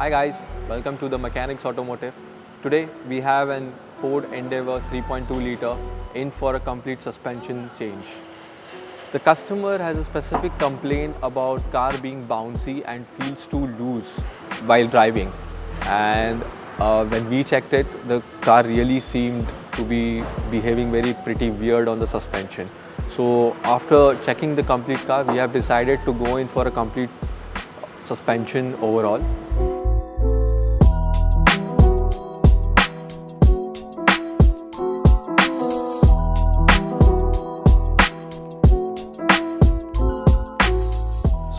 Hi guys, welcome to the Mechanics Automotive. Today we have an Ford Endeavour 3.2 litre in for a complete suspension change. The customer has a specific complaint about car being bouncy and feels too loose while driving, and when we checked it, the car really seemed to be behaving very pretty weird on the suspension. So after checking the complete car, we have decided to go in for a complete suspension overhaul.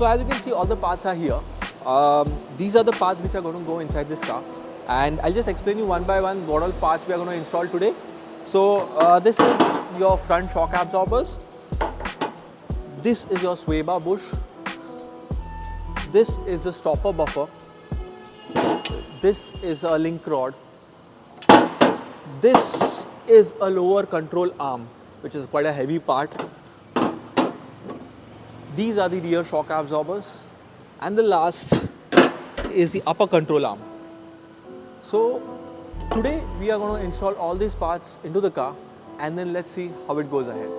So as you can see, all the parts are here. These are the parts which are going to go inside this car, and I'll just explain you one by one what all parts we are going to install today. So this is your front shock absorbers. This is your sway bar bush. This is the stopper buffer. This is a link rod. This is a lower control arm, which is quite a heavy part. These are the rear shock absorbers, and the last is the upper control arm. So today we are going to install all these parts into the car, and then let's see how it goes ahead.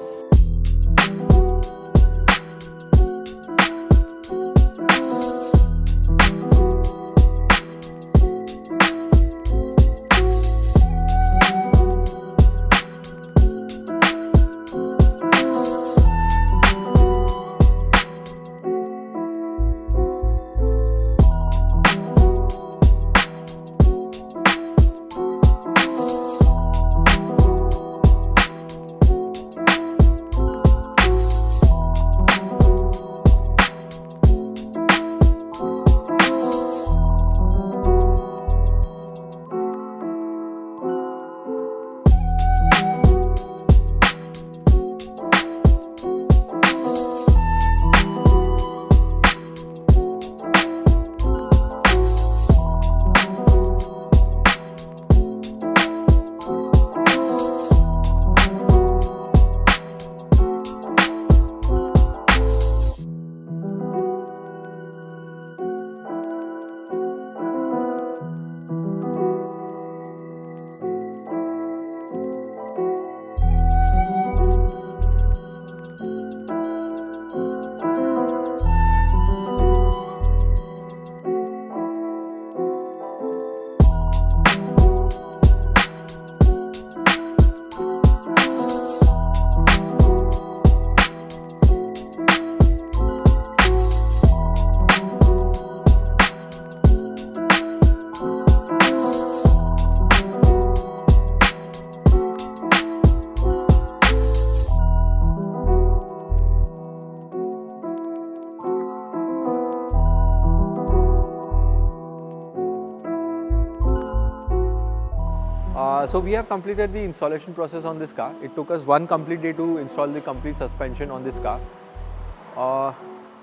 So we have completed the installation process on this car. It took us one complete day to install the complete suspension on this car.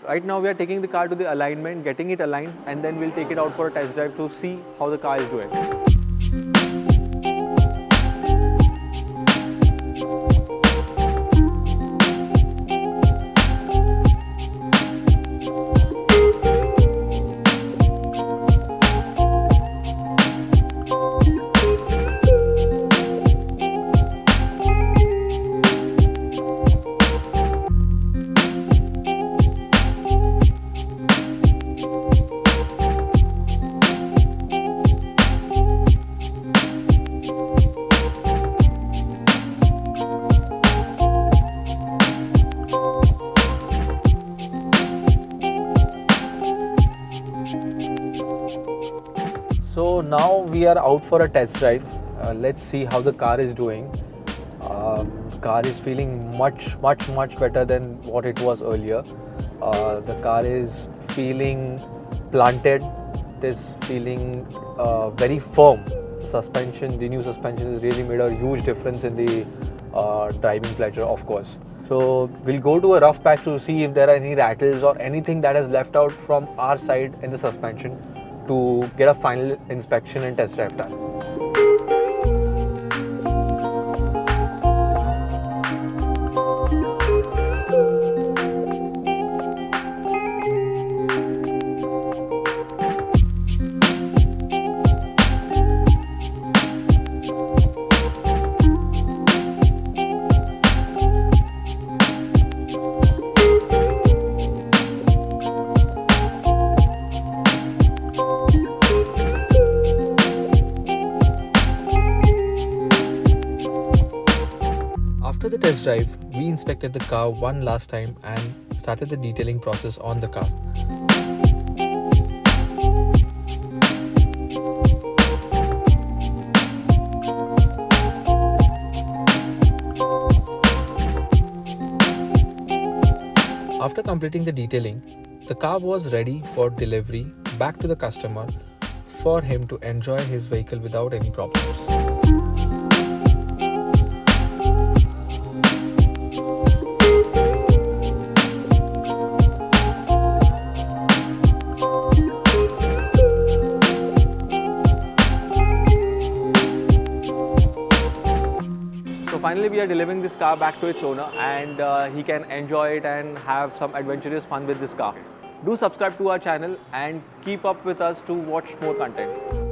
Right now we are taking the car to the alignment, getting it aligned, and then we'll take it out for a test drive to see how the car is doing. So now we are out for a test drive. Let's see how the car is doing. The car is feeling much better than what it was earlier. The car is feeling planted. It is feeling very firm. Suspension, the new suspension has really made a huge difference in the driving pleasure, of course. So we'll go to a rough patch to see if there are any rattles or anything that has left out from our side in the suspension to get a final inspection and test drive done. After the test drive, we inspected the car one last time and started the detailing process on the car. After completing the detailing, the car was ready for delivery back to the customer for him to enjoy his vehicle without any problems. So finally we are delivering this car back to its owner, and he can enjoy it and have some adventurous fun with this car. Do subscribe to our channel and keep up with us to watch more content.